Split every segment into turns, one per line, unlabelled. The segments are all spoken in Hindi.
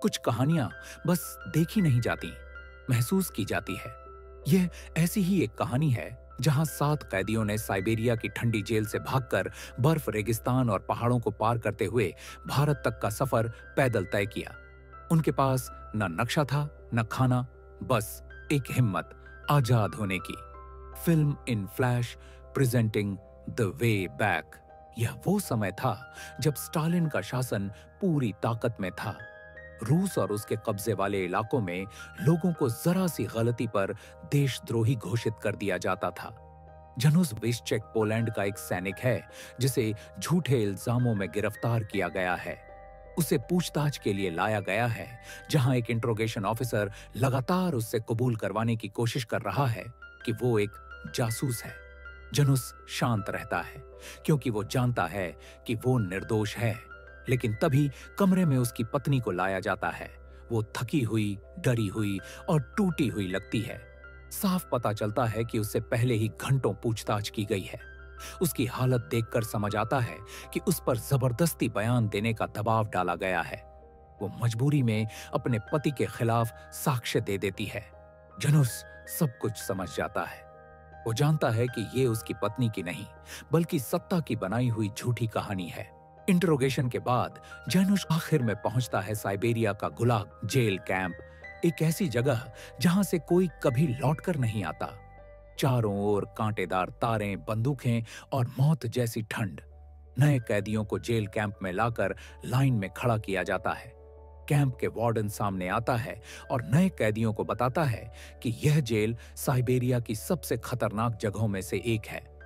कुछ कहानियां बस देखी नहीं जाती, महसूस की जाती है। यह ऐसी ही एक कहानी है जहां 7 कैदियों ने साइबेरिया की ठंडी जेल से भागकर बर्फ, रेगिस्तान और पहाड़ों को पार करते हुए भारत तक का सफर पैदल तय किया। उनके पास न नक्शा था, न खाना, बस एक हिम्मत आजाद होने की। Film in flash presenting the way back. यह वो समय था जब स्टालिन का शासन पूरी ताकत में था। रूस और उसके कब्जे वाले इलाकों में लोगों को जरा सी गलती पर देशद्रोही घोषित कर दिया जाता था। जनुस विस्चेक पोलैंड का एक सैनिक है जिसे झूठे इल्जामों में गिरफ्तार किया गया है। उसे पूछताछ के लिए लाया गया है, जहां एक इंट्रोगेशन ऑफिसर लगातार उससे कबूल करवाने की कोशिश कर रहा है कि वो एक जासूस है। जनुस शांत रहता है क्योंकि वो जानता है कि वो निर्दोष है। लेकिन तभी कमरे में उसकी पत्नी को लाया जाता है। वो थकी हुई, डरी हुई और टूटी हुई लगती है। साफ पता चलता है कि उससे पहले ही घंटों पूछताछ की गई है। उसकी हालत देखकर समझ आता है कि उस पर जबरदस्ती बयान देने का दबाव डाला गया है। वो मजबूरी में अपने पति के खिलाफ साक्ष्य दे देती है। जनुस सब कुछ समझ जाता है। वो जानता है कि ये उसकी पत्नी की नहीं, बल्कि सत्ता की बनाई हुई झूठी कहानी है। इंटरोगेशन के बाद जनुस आखिर में पहुंचता है साइबेरिया का गुलाग जेल कैंप, एक ऐसी जगह जहां से कोई कभी लौटकर नहीं आता। चारों ओर कांटेदार तारें, बंदूकें और मौत जैसी ठंड। नए कैदियों को जेल कैंप में लाकर लाइन में खड़ा किया जाता है। कैंप के वार्डन सामने आता है और नए कैदियों को बताता है कि यह जेल साइबेरिया की सबसे खतरनाक जगहों में से एक है।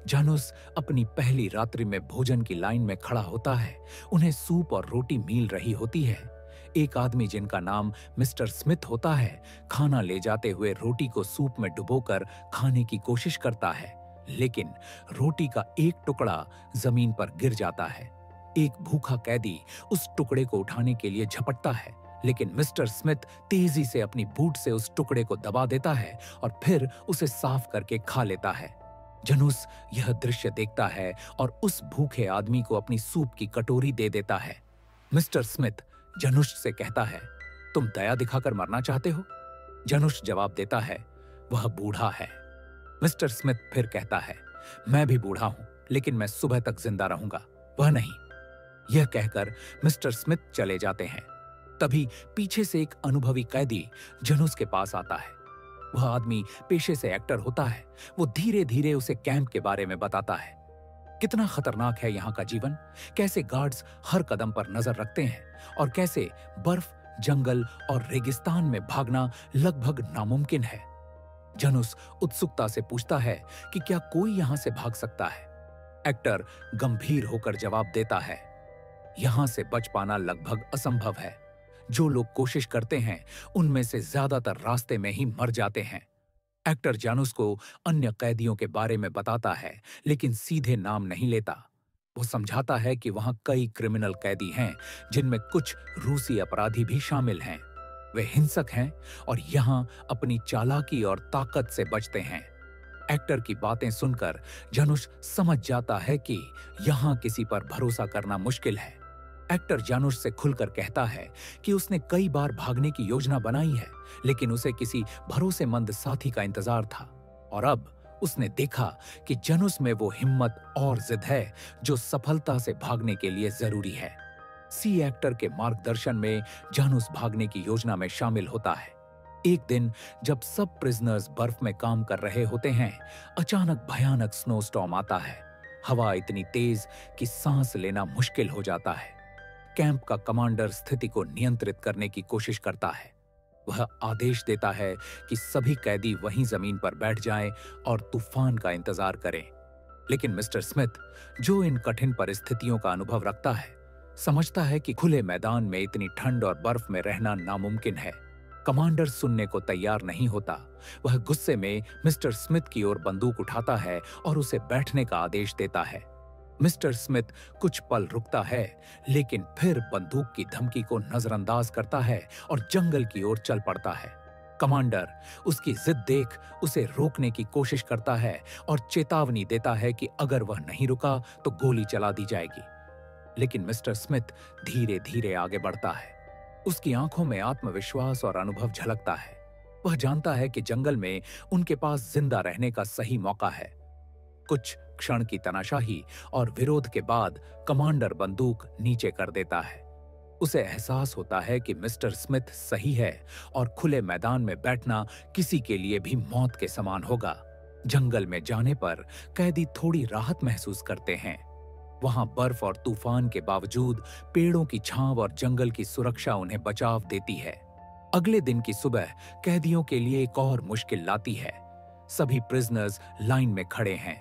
जानुस अपनी पहली रात्रि में भोजन की लाइन में खड़ा होता है। उन्हें सूप और रोटी मिल रही होती है। एक आदमी जिनका नाम मिस्टर स्मिथ होता है, खाना ले जाते हुए रोटी को सूप में डुबोकर खाने की कोशिश करता है, लेकिन रोटी का एक टुकड़ा जमीन पर गिर जाता है। एक भूखा कैदी उस टुकड़े को उठाने के लिए झपटता है, लेकिन मिस्टर स्मिथ तेजी से अपनी बूट से उस टुकड़े को दबा देता है और फिर उसे साफ करके खा लेता है। जनुस यह दृश्य देखता है और उस भूखे आदमी को अपनी सूप की कटोरी दे देता है। मिस्टर स्मिथ जनुस से कहता है, तुम दया दिखाकर मरना चाहते हो? जनुस जवाब देता है, वह बूढ़ा है। मिस्टर स्मिथ फिर कहता है, मैं भी बूढ़ा हूं, लेकिन मैं सुबह तक जिंदा रहूंगा, वह नहीं। यह कहकर मिस्टर स्मिथ चले जाते हैं। तभी पीछे से एक अनुभवी कैदी जनुस के पास आता है। वह आदमी पेशे से एक्टर होता है। वो धीरे धीरे उसे कैंप के बारे में बताता है। कितना खतरनाक है यहाँ का जीवन, कैसे गार्ड्स हर कदम पर नजर रखते हैं और कैसे बर्फ, जंगल और रेगिस्तान में भागना लगभग नामुमकिन है। जनुस उत्सुकता से पूछता है कि क्या कोई यहाँ से भाग सकता है? एक्टर गंभीर होकर जवाब देता है, यहाँ से बच पाना लगभग असंभव है। जो लोग कोशिश करते हैं उनमें से ज्यादातर रास्ते में ही मर जाते हैं। एक्टर जानुस को अन्य कैदियों के बारे में बताता है, लेकिन सीधे नाम नहीं लेता। वो समझाता है कि वहां कई क्रिमिनल कैदी हैं, जिनमें कुछ रूसी अपराधी भी शामिल हैं। वे हिंसक हैं और यहां अपनी चालाकी और ताकत से बचते हैं। एक्टर की बातें सुनकर जानुस समझ जाता है कि यहां किसी पर भरोसा करना मुश्किल है। एक्टर जानुस से खुलकर कहता है कि उसने कई बार भागने की योजना बनाई है, लेकिन उसे किसी भरोसेमंद साथी का इंतजार था। और अब उसने देखा कि जानुस में वो हिम्मत और जिद है जो सफलता से भागने के लिए जरूरी है। सी एक्टर के मार्गदर्शन में जानुस भागने की योजना में शामिल होता है। एक दिन जब सब प्रिजनर्स बर्फ में काम कर रहे होते हैं, अचानक भयानक स्नोस्टॉर्म आता है। हवा इतनी तेज कि सांस लेना मुश्किल हो जाता है। कैंप का कमांडर स्थिति को नियंत्रित करने की कोशिश करता है। वह आदेश देता है कि सभी कैदी वहीं जमीन पर बैठ जाएं और तूफान का इंतजार करें। लेकिन मिस्टर स्मिथ, जो इन कठिन परिस्थितियों का अनुभव रखता है, समझता है कि खुले मैदान में इतनी ठंड और बर्फ में रहना नामुमकिन है। कमांडर सुनने को तैयार नहीं होता। वह गुस्से में मिस्टर स्मिथ की ओर बंदूक उठाता है और उसे बैठने का आदेश देता है। मिस्टर स्मिथ कुछ पल रुकता है, लेकिन फिर बंदूक की धमकी को नजरअंदाज करता है और जंगल की ओर चल पड़ता है। कमांडर उसकी जिद देख उसे रोकने की कोशिश करता है और चेतावनी देता है कि अगर वह नहीं रुका तो गोली चला दी जाएगी। लेकिन मिस्टर स्मिथ धीरे धीरे आगे बढ़ता है। उसकी आंखों में आत्मविश्वास और अनुभव झलकता है। वह जानता है कि जंगल में उनके पास जिंदा रहने का सही मौका है। कुछ क्षण की तनाशाही और विरोध के बाद कमांडर बंदूक नीचे कर देता है। उसे एहसास होता है कि मिस्टर स्मिथ सही है और खुले मैदान में बैठना किसी के लिए भी मौत के समान होगा। जंगल में जाने पर कैदी थोड़ी राहत महसूस करते हैं। वहां बर्फ और तूफान के बावजूद पेड़ों की छांव और जंगल की सुरक्षा उन्हें बचाव देती है। अगले दिन की सुबह कैदियों के लिए एक और मुश्किल लाती है। सभी प्रिजनर्स लाइन में खड़े हैं।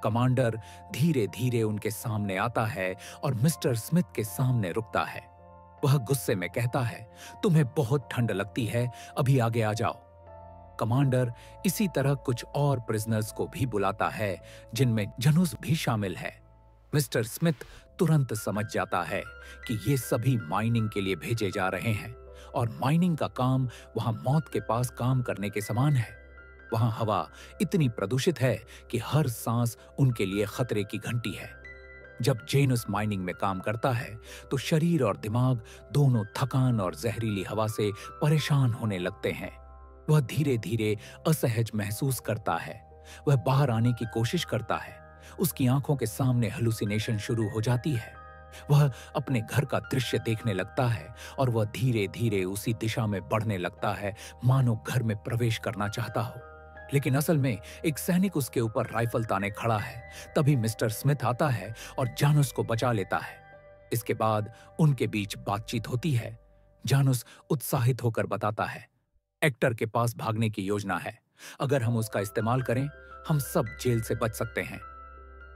कमांडर धीरे धीरे उनके सामने आता है और मिस्टर स्मिथ के सामने रुकता है। वह गुस्से में कहता है, तुम्हें बहुत ठंड लगती है, अभी आगे आ जाओ। कमांडर इसी तरह कुछ और प्रिजनर्स को भी बुलाता है, जिनमें जनुस भी शामिल है। मिस्टर स्मिथ तुरंत समझ जाता है कि ये सभी माइनिंग के लिए भेजे जा रहे हैं और माइनिंग का काम वहां मौत के पास काम करने के समान है। वहां हवा इतनी प्रदूषित है कि हर सांस उनके लिए खतरे की घंटी है। जब जेनुस माइनिंग में काम करता है तो शरीर और दिमाग दोनों थकान और जहरीली हवा से परेशान होने लगते हैं। वह धीरे धीरे असहज महसूस करता है। वह बाहर आने की कोशिश करता है। उसकी आंखों के सामने हेलुसिनेशन शुरू हो जाती है। वह अपने घर का दृश्य देखने लगता है और वह धीरे धीरे उसी दिशा में बढ़ने लगता है, मानो घर में प्रवेश करना चाहता हो। लेकिन असल में एक सैनिक उसके ऊपर राइफल ताने खड़ा है। तभी मिस्टर स्मिथ आता है और जानुस को बचा लेता है। इसके बाद उनके बीच बातचीत होती है। जानुस उत्साहित होकर बताता है, एक्टर के पास भागने की योजना है। अगर हम उसका इस्तेमाल करें, हम सब जेल से बच सकते हैं।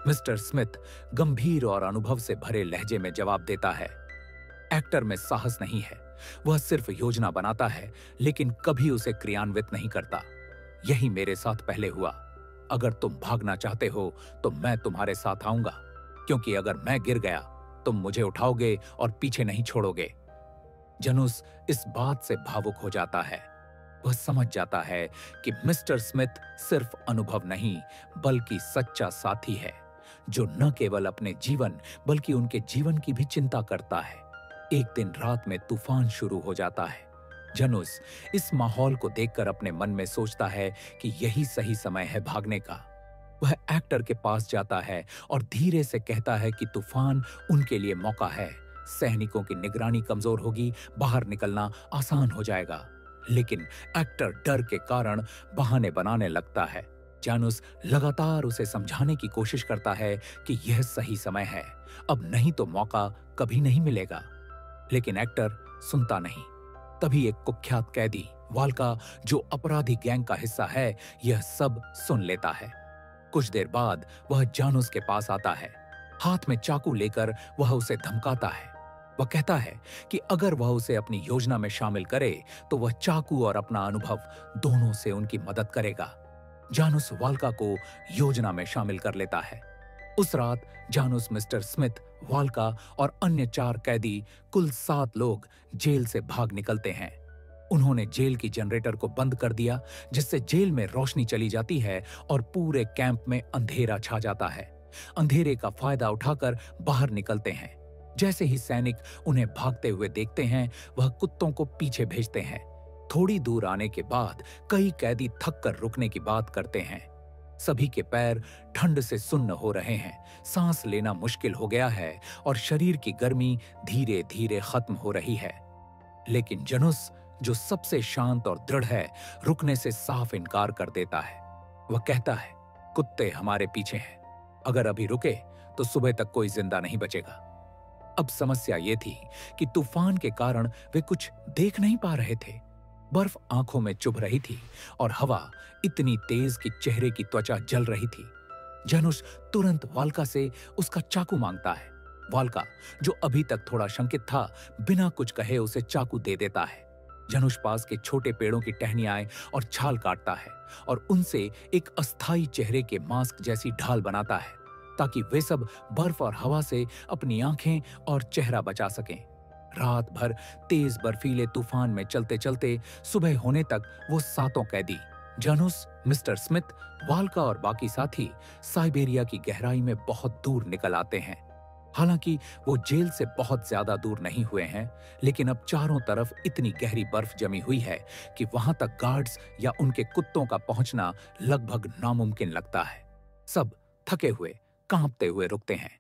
मिस्टर स्मिथ गंभीर और अनुभव से भरे लहजे में जवाब देता है, एक्टर में साहस नहीं है। वह सिर्फ योजना बनाता है, लेकिन कभी उसे क्रियान्वित नहीं करता। यही मेरे साथ पहले हुआ। अगर तुम भागना चाहते हो तो मैं तुम्हारे साथ आऊंगा, क्योंकि अगर मैं गिर गया तुम मुझे उठाओगे और पीछे नहीं छोड़ोगे। जनुस इस बात से भावुक हो जाता है। वह समझ जाता है कि मिस्टर स्मिथ सिर्फ अनुभव नहीं, बल्कि सच्चा साथी है, जो न केवल अपने जीवन बल्कि उनके जीवन की भी चिंता करता है। एक दिन रात में तूफान शुरू हो जाता है। जनुस इस माहौल को देखकर अपने मन में सोचता है कि यही सही समय है भागने का। वह एक्टर के पास जाता है और धीरे से कहता है कि तूफान उनके लिए मौका है। सैनिकों की निगरानी कमजोर होगी, बाहर निकलना आसान हो जाएगा। लेकिन एक्टर डर के कारण बहाने बनाने लगता है। जानुस लगातार उसे समझाने की कोशिश करता है कि यह सही समय है, अब नहीं तो मौका कभी नहीं मिलेगा। लेकिन एक्टर सुनता नहीं। तभी एक कुख्यात कैदी वाल्का, जो अपराधी गैंग का हिस्सा है, यह सब सुन लेता है। कुछ देर बाद वह जानुस के पास आता है। हाथ में चाकू लेकर वह उसे धमकाता है। वह कहता है कि अगर वह उसे अपनी योजना में शामिल करे तो वह चाकू और अपना अनुभव दोनों से उनकी मदद करेगा। जानुस वाल्का को योजना में शामिल कर लेता है। उस रात जानुस, मिस्टर स्मिथ, वाल्का और अन्य 4 कैदी, कुल 7 लोग जेल से भाग निकलते हैं। उन्होंने जेल की जनरेटर को बंद कर दिया, जिससे जेल में रोशनी चली जाती है और पूरे कैंप में अंधेरा छा जाता है। अंधेरे का फायदा उठाकर बाहर निकलते हैं। जैसे ही सैनिक उन्हें भागते हुए देखते हैं, वह कुत्तों को पीछे भेजते हैं। थोड़ी दूर आने के बाद कई कैदी थक कर रुकने की बात करते हैं। सभी के पैर ठंड से सुन्न हो रहे हैं, सांस लेना मुश्किल हो गया है और शरीर की गर्मी धीरे धीरे खत्म हो रही है। लेकिन जनुस, जो सबसे शांत और दृढ़ है, रुकने से साफ इनकार कर देता है। वह कहता है, कुत्ते हमारे पीछे हैं, अगर अभी रुके तो सुबह तक कोई जिंदा नहीं बचेगा। अब समस्या यह थी कि तूफान के कारण वे कुछ देख नहीं पा रहे थे। बर्फ आंखों में चुभ रही थी और हवा इतनी तेज कि चेहरे की त्वचा जल रही थी। जनुस तुरंत वाल्का से उसका चाकू मांगता है। वाल्का, जो अभी तक थोड़ा शंकित था, बिना कुछ कहे उसे चाकू दे देता है। जनुस पास के छोटे पेड़ों की टहनियां और छाल काटता है और उनसे एक अस्थाई चेहरे के मास्क जैसी ढाल बनाता है, ताकि वे सब बर्फ और हवा से अपनी आंखें और चेहरा बचा सकें। रात भर तेज बर्फीले तूफान में चलते चलते सुबह होने तक वो 7 कैदी, जनुस, मिस्टर स्मिथ, वाल्का और बाकी साथी साइबेरिया की गहराई में बहुत दूर निकल आते हैं। हालांकि वो जेल से बहुत ज्यादा दूर नहीं हुए हैं, लेकिन अब चारों तरफ इतनी गहरी बर्फ जमी हुई है कि वहां तक गार्ड्स या उनके कुत्तों का पहुंचना लगभग नामुमकिन लगता है। सब थके हुए, कांपते हुए रुकते हैं।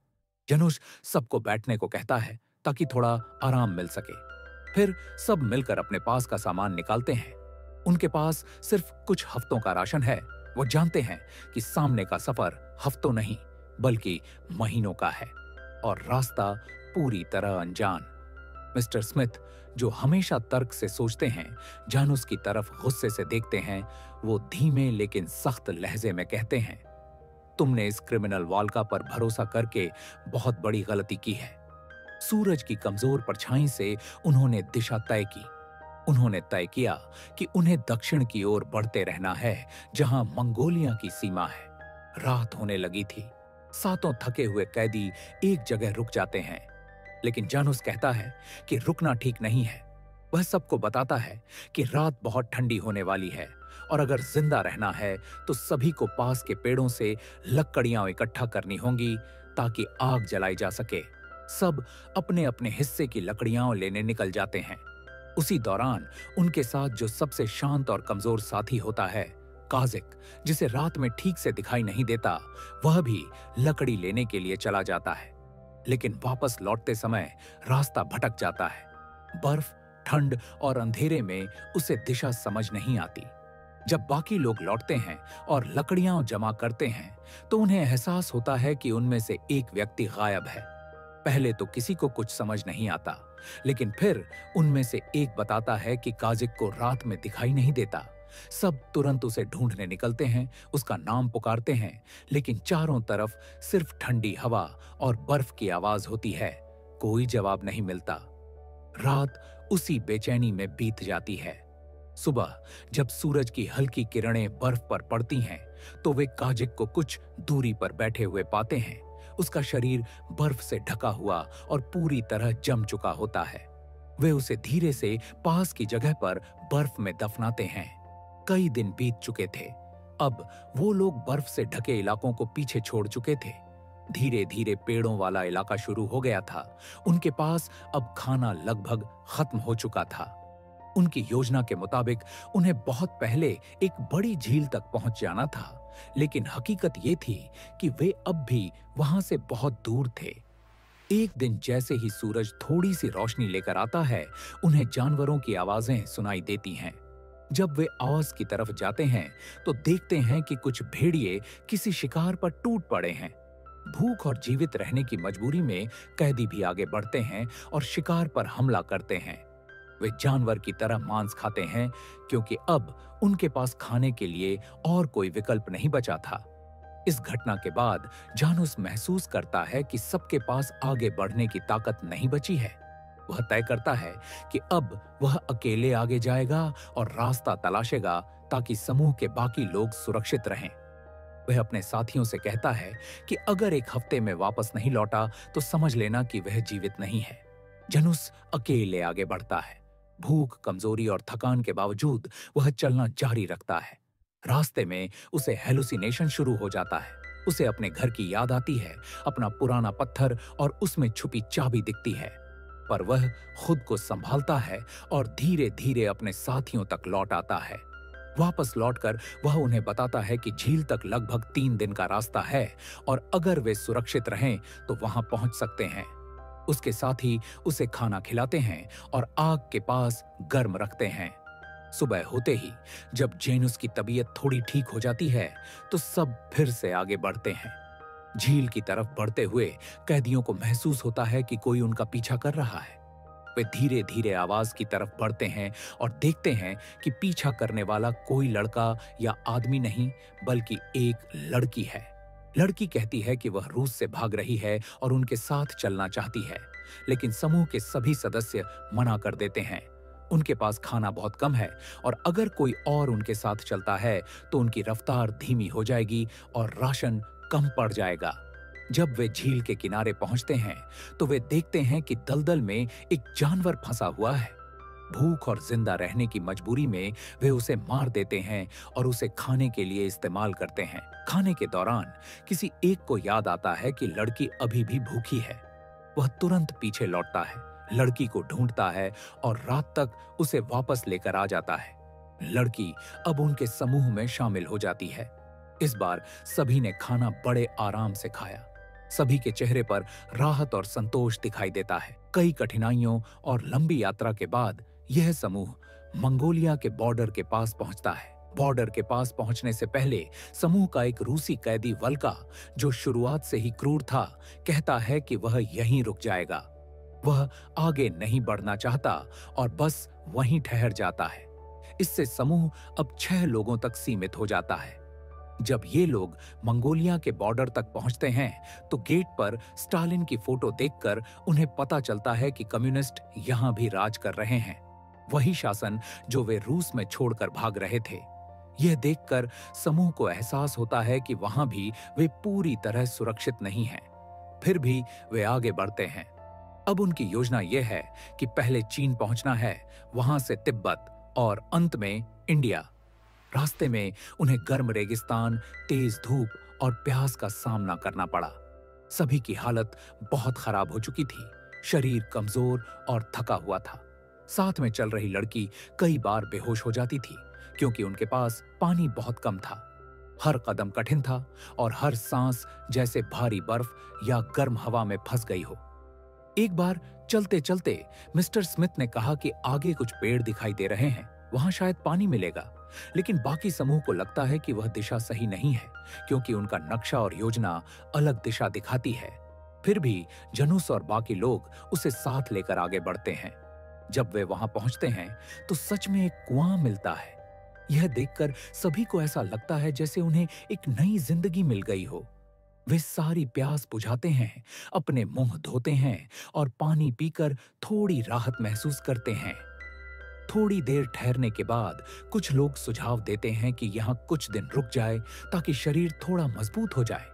जनुष सबको बैठने को कहता है ताकि थोड़ा आराम मिल सके। फिर सब मिलकर अपने पास का सामान निकालते हैं। उनके पास सिर्फ कुछ हफ्तों का राशन है। वो जानते हैं कि सामने का सफर हफ्तों नहीं बल्कि महीनों का है और रास्ता पूरी तरह अनजान। मिस्टर स्मिथ, जो हमेशा तर्क से सोचते हैं, जानूस की तरफ गुस्से से देखते हैं। वो धीमे लेकिन सख्त लहजे में कहते हैं, तुमने इस क्रिमिनल वाल्का पर भरोसा करके बहुत बड़ी गलती की है। सूरज की कमजोर परछाई से उन्होंने दिशा तय की। उन्होंने तय किया कि उन्हें दक्षिण की ओर बढ़ते रहना है, जहां मंगोलिया की सीमा है। रात होने लगी थी। सातों थके हुए कैदी एक जगह रुक जाते हैं, लेकिन जानूस कहता है कि रुकना ठीक नहीं है। वह सबको बताता है कि रात बहुत ठंडी होने वाली है और अगर जिंदा रहना है तो सभी को पास के पेड़ों से लकड़ियां इकट्ठा करनी होंगी ताकि आग जलाई जा सके। सब अपने अपने हिस्से की लकड़ियां लेने निकल जाते हैं। उसी दौरान उनके साथ जो सबसे शांत और कमजोर साथी होता है, काजिक, जिसे रात में ठीक से दिखाई नहीं देता, वह भी लकड़ी लेने के लिए चला जाता है। लेकिन वापस लौटते समय रास्ता भटक जाता है। बर्फ, ठंड और अंधेरे में उसे दिशा समझ नहीं आती। जब बाकी लोग लौटते हैं और लकड़ियां जमा करते हैं तो उन्हें एहसास होता है कि उनमें से एक व्यक्ति गायब है। पहले तो किसी को कुछ समझ नहीं आता, लेकिन फिर उनमें से एक बताता है कि काजिक को रात में दिखाई नहीं देता। सब तुरंत उसे ढूंढने निकलते हैं, उसका नाम पुकारते हैं, लेकिन चारों तरफ सिर्फ ठंडी हवा और बर्फ की आवाज होती है। कोई जवाब नहीं मिलता। रात उसी बेचैनी में बीत जाती है। सुबह जब सूरज की हल्की किरणें बर्फ पर पड़ती हैं, तो वे काजिक को कुछ दूरी पर बैठे हुए पाते हैं। उसका शरीर बर्फ से ढका हुआ और पूरी तरह जम चुका होता है। वे उसे धीरे से पास की जगह पर बर्फ में दफनाते हैं। कई दिन बीत चुके थे। अब वो लोग बर्फ से ढके इलाकों को पीछे छोड़ चुके थे। धीरे धीरे पेड़ों वाला इलाका शुरू हो गया था। उनके पास अब खाना लगभग खत्म हो चुका था। उनकी योजना के मुताबिक उन्हें बहुत पहले एक बड़ी झील तक पहुंच जाना था, लेकिन हकीकत ये थी कि वे अब भी वहां से बहुत दूर थे। एक दिन जैसे ही सूरज थोड़ी सी रोशनी लेकर आता है, उन्हें जानवरों की आवाजें सुनाई देती हैं। जब वे आवाज की तरफ जाते हैं तो देखते हैं कि कुछ भेड़िए किसी शिकार पर टूट पड़े हैं। भूख और जीवित रहने की मजबूरी में कैदी भी आगे बढ़ते हैं और शिकार पर हमला करते हैं। वे जानवर की तरह मांस खाते हैं क्योंकि अब उनके पास खाने के लिए और कोई विकल्प नहीं बचा था। इस घटना के बाद जानूस महसूस करता है कि सबके पास आगे बढ़ने की ताकत नहीं बची है। वह तय करता है कि अब वह अकेले आगे जाएगा और रास्ता तलाशेगा ताकि समूह के बाकी लोग सुरक्षित रहें। वह अपने साथियों से कहता है कि अगर एक हफ्ते में वापस नहीं लौटा तो समझ लेना कि वह जीवित नहीं है। जानूस अकेले आगे बढ़ता है। भूख, कमजोरी और थकान के बावजूद वह चलना जारी रखता है। रास्ते में उसे हेलुसिनेशन शुरू हो जाता है। उसे अपने घर की याद आती है, अपना पुराना पत्थर और उसमें छुपी चाबी दिखती है। पर वह खुद को संभालता है और धीरे धीरे अपने साथियों तक लौट आता है। वापस लौटकर वह उन्हें बताता है कि झील तक लगभग 3 दिन का रास्ता है और अगर वे सुरक्षित रहें तो वहां पहुंच सकते हैं। उसके साथी उसे खाना खिलाते हैं और आग के पास गर्म रखते हैं। सुबह होते ही जब जेनुस की तबीयत थोड़ी ठीक हो जाती है तो सब फिर से आगे बढ़ते हैं। झील की तरफ बढ़ते हुए कैदियों को महसूस होता है कि कोई उनका पीछा कर रहा है। वे धीरे धीरे आवाज की तरफ बढ़ते हैं और देखते हैं कि पीछा करने वाला कोई लड़का या आदमी नहीं बल्कि एक लड़की है। लड़की कहती है कि वह रूस से भाग रही है और उनके साथ चलना चाहती है, लेकिन समूह के सभी सदस्य मना कर देते हैं। उनके पास खाना बहुत कम है और अगर कोई और उनके साथ चलता है तो उनकी रफ्तार धीमी हो जाएगी और राशन कम पड़ जाएगा। जब वे झील के किनारे पहुंचते हैं तो वे देखते हैं कि दलदल में एक जानवर फंसा हुआ है। भूख और जिंदा रहने की मजबूरी में वे उसे मार देते हैं और उसे खाने के लिए इस्तेमाल करते हैं। खाने के दौरान किसी एक को याद आता है कि लड़की अभी भी भूखी है। वह तुरंत पीछे लौटता है, लड़की को ढूंढता है और रात तक उसे वापस लेकर आ जाता है। लड़की अब उनके समूह में शामिल हो जाती है। इस बार सभी ने खाना बड़े आराम से खाया। सभी के चेहरे पर राहत और संतोष दिखाई देता है। कई कठिनाइयों और लंबी यात्रा के बाद यह समूह मंगोलिया के बॉर्डर के पास पहुंचता है। बॉर्डर के पास पहुंचने से पहले समूह का एक रूसी कैदी वल्का, जो शुरुआत से ही क्रूर था, कहता है कि वह यहीं रुक जाएगा। वह आगे नहीं बढ़ना चाहता और बस वहीं ठहर जाता है। इससे समूह अब 6 लोगों तक सीमित हो जाता है। जब ये लोग मंगोलिया के बॉर्डर तक पहुंचते हैं तो गेट पर स्टालिन की फोटो देखकर उन्हें पता चलता है कि कम्युनिस्ट यहां भी राज कर रहे हैं, वही शासन जो वे रूस में छोड़कर भाग रहे थे। यह देखकर समूह को एहसास होता है कि वहां भी वे पूरी तरह सुरक्षित नहीं हैं। फिर भी वे आगे बढ़ते हैं। अब उनकी योजना यह है कि पहले चीन पहुंचना है, वहां से तिब्बत और अंत में इंडिया। रास्ते में उन्हें गर्म रेगिस्तान, तेज धूप और प्यास का सामना करना पड़ा। सभी की हालत बहुत खराब हो चुकी थी। शरीर कमजोर और थका हुआ था। साथ में चल रही लड़की कई बार बेहोश हो जाती थी क्योंकि उनके पास पानी बहुत कम था। हर कदम कठिन था और हर सांस जैसे भारी बर्फ या गर्म हवा में फंस गई हो। एक बार चलते चलते मिस्टर स्मिथ ने कहा कि आगे कुछ पेड़ दिखाई दे रहे हैं, वहां शायद पानी मिलेगा। लेकिन बाकी समूह को लगता है कि वह दिशा सही नहीं है क्योंकि उनका नक्शा और योजना अलग दिशा दिखाती है। फिर भी जनुस और बाकी लोग उसे साथ लेकर आगे बढ़ते हैं। जब वे वहां पहुंचते हैं तो सच में एक कुआं मिलता है। यह देखकर सभी को ऐसा लगता है जैसे उन्हें एक नई जिंदगी मिल गई हो। वे सारी प्यास बुझाते हैं, अपने मुंह धोते हैं और पानी पीकर थोड़ी राहत महसूस करते हैं। थोड़ी देर ठहरने के बाद कुछ लोग सुझाव देते हैं कि यहाँ कुछ दिन रुक जाए ताकि शरीर थोड़ा मजबूत हो जाए।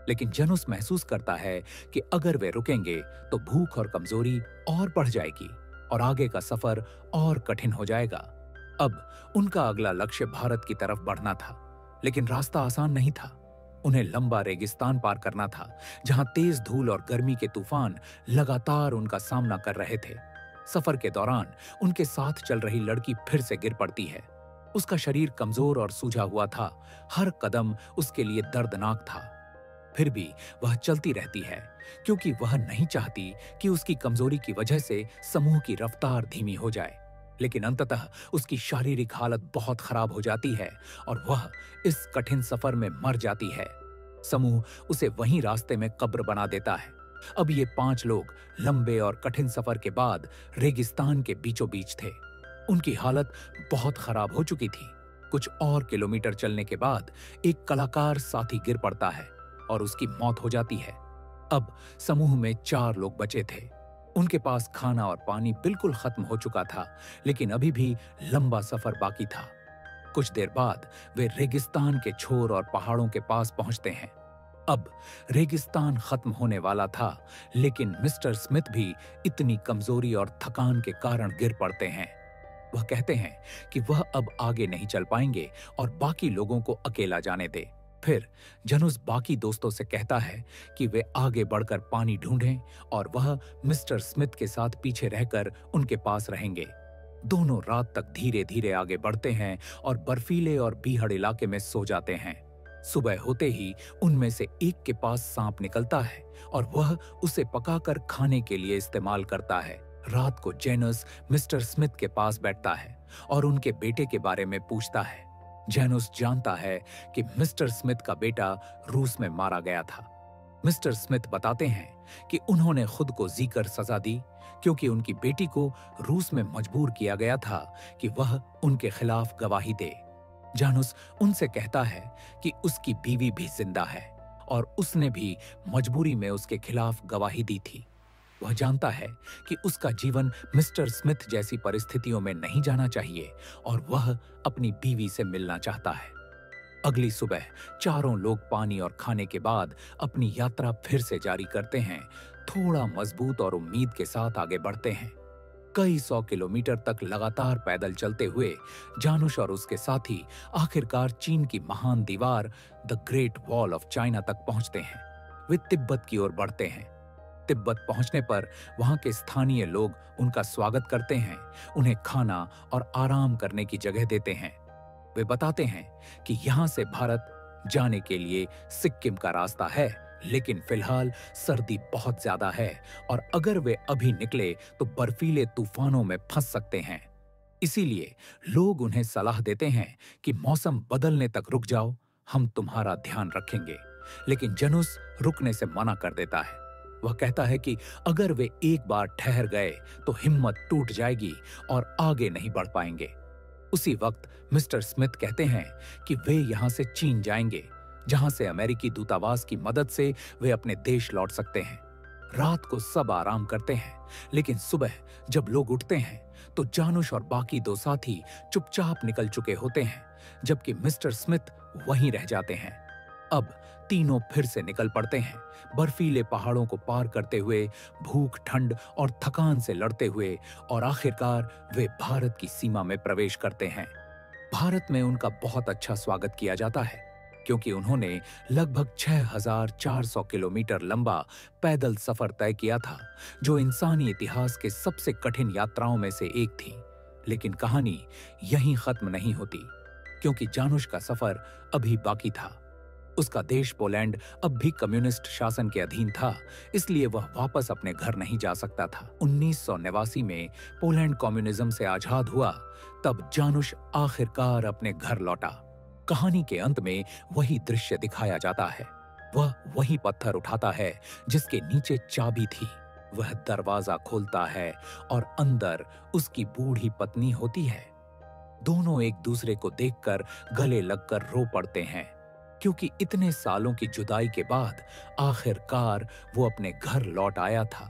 लेकिन जनुस महसूस करता है कि अगर वे रुकेंगे तो भूख और कमजोरी और बढ़ जाएगी और आगे का सफर और कठिन हो जाएगा। अब उनका अगला लक्ष्य भारत की तरफ बढ़ना था, लेकिन रास्ता आसान नहीं था। उन्हें लंबा रेगिस्तान पार करना था जहां तेज धूल और गर्मी के तूफान लगातार उनका सामना कर रहे थे। सफर के दौरान उनके साथ चल रही लड़की फिर से गिर पड़ती है। उसका शरीर कमजोर और सूजा हुआ था। हर कदम उसके लिए दर्दनाक था। फिर भी वह चलती रहती है क्योंकि वह नहीं चाहती कि उसकी कमजोरी की वजह से समूह की रफ्तार धीमी हो जाए। लेकिन अंततः उसकी शारीरिक हालत बहुत खराब हो जाती है और वह इस कठिन सफर में मर जाती है। समूह उसे वहीं रास्ते में कब्र बना देता है। अब ये 5 लोग लंबे और कठिन सफर के बाद रेगिस्तान के बीचों बीच थे। उनकी हालत बहुत खराब हो चुकी थी। कुछ और किलोमीटर चलने के बाद एक कलाकार साथी गिर पड़ता है और उसकी मौत हो जाती है। अब समूह में 4 लोग बचे थे। उनके पास खाना और पानी बिल्कुल खत्म हो चुका था, लेकिन अभी भी लंबा सफर बाकी था। कुछ देर बाद वे रेगिस्तान के छोर और पहाड़ों के पास पहुंचते हैं। अब रेगिस्तान खत्म होने वाला था, लेकिन मिस्टर स्मिथ भी इतनी कमजोरी और थकान के कारण गिर पड़ते हैं। वह कहते हैं कि वह अब आगे नहीं चल पाएंगे और बाकी लोगों को अकेला जाने दे। फिर जनुस बाकी दोस्तों से कहता है कि वे आगे बढ़कर पानी ढूंढें और वह मिस्टर स्मिथ के साथ पीछे रहकर उनके पास रहेंगे। दोनों रात तक धीरे धीरे आगे बढ़ते हैं और बर्फीले और बीहड़ इलाके में सो जाते हैं। सुबह होते ही उनमें से एक के पास सांप निकलता है और वह उसे पकाकर खाने के लिए इस्तेमाल करता है। रात को जेनस मिस्टर स्मिथ के पास बैठता है और उनके बेटे के बारे में पूछता है। जेनस जानता है कि मिस्टर स्मिथ का बेटा रूस में मारा गया था। मिस्टर स्मिथ बताते हैं कि उन्होंने खुद को जीकर सजा दी क्योंकि उनकी बेटी को रूस में मजबूर किया गया था कि वह उनके खिलाफ गवाही दे। जानus उनसे कहता है कि उसकी बीवी भी जिंदा है और उसने भी मजबूरी में उसके खिलाफ गवाही दी थी। वह जानता है कि उसका जीवन मिस्टर स्मिथ जैसी परिस्थितियों में नहीं जाना चाहिए और वह अपनी बीवी से मिलना चाहता है। अगली सुबह चारों लोग पानी और खाने के बाद अपनी यात्रा फिर से जारी करते हैं। थोड़ा मजबूत और उम्मीद के साथ आगे बढ़ते हैं। कई 100 किलोमीटर तक लगातार पैदल चलते हुए जानुश और उसके साथी आखिरकार चीन की महान दीवार the great wall of China तक पहुंचते हैं। वे तिब्बत की ओर बढ़ते हैं। तिब्बत पहुंचने पर वहां के स्थानीय लोग उनका स्वागत करते हैं, उन्हें खाना और आराम करने की जगह देते हैं। वे बताते हैं कि यहाँ से भारत जाने के लिए सिक्किम का रास्ता है, लेकिन फिलहाल सर्दी बहुत ज्यादा है और अगर वे अभी निकले तो बर्फीले तूफानों में फंस सकते हैं। इसीलिए लोग उन्हें सलाह देते हैं कि मौसम बदलने तक रुक जाओ, हम तुम्हारा ध्यान रखेंगे। लेकिन जनुस रुकने से मना कर देता है। वह कहता है कि अगर वे एक बार ठहर गए तो हिम्मत टूट जाएगी और आगे नहीं बढ़ पाएंगे। उसी वक्त मिस्टर स्मिथ कहते हैं कि वे यहां से चीन जाएंगे, जहां से अमेरिकी दूतावास की मदद से वे अपने देश लौट सकते हैं। रात को सब आराम करते हैं, लेकिन सुबह जब लोग उठते हैं तो जानुश और बाकी दो साथी चुपचाप निकल चुके होते हैं, जबकि मिस्टर स्मिथ वहीं रह जाते हैं। अब तीनों फिर से निकल पड़ते हैं, बर्फीले पहाड़ों को पार करते हुए, भूख, ठंड और थकान से लड़ते हुए, और आखिरकार वे भारत की सीमा में प्रवेश करते हैं। भारत में उनका बहुत अच्छा स्वागत किया जाता है, क्योंकि उन्होंने लगभग 6400 किलोमीटर लंबा पैदल सफर तय किया था, जो इंसानी इतिहास के सबसे कठिन यात्राओं में से एक थी। लेकिन कहानी यहीं खत्म नहीं होती, क्योंकि जानुश का सफर अभी बाकी था। उसका देश पोलैंड अब भी कम्युनिस्ट शासन के अधीन था, इसलिए वह वापस अपने घर नहीं जा सकता था। 1989 में पोलैंड कम्युनिज्म से आजाद हुआ, तब जानुश आखिरकार अपने घर लौटा। कहानी के अंत में वही दृश्य दिखाया जाता है। वह वही पत्थर उठाता है जिसके नीचे चाबी थी। वह दरवाजा खोलता है और अंदर उसकी बूढ़ी पत्नी होती है। दोनों एक दूसरे को देखकर गले लगकर रो पड़ते हैं, क्योंकि इतने सालों की जुदाई के बाद आखिरकार वो अपने घर लौट आया था।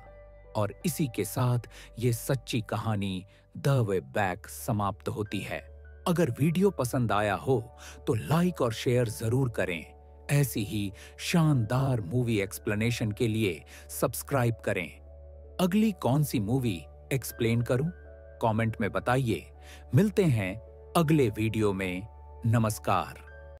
और इसी के साथ ये सच्ची कहानी द वे बैक समाप्त होती है। अगर वीडियो पसंद आया हो तो लाइक और शेयर जरूर करें। ऐसी ही शानदार मूवी एक्सप्लेनेशन के लिए सब्सक्राइब करें। अगली कौन सी मूवी एक्सप्लेन करूं? कमेंट में बताइए। मिलते हैं अगले वीडियो में। नमस्कार।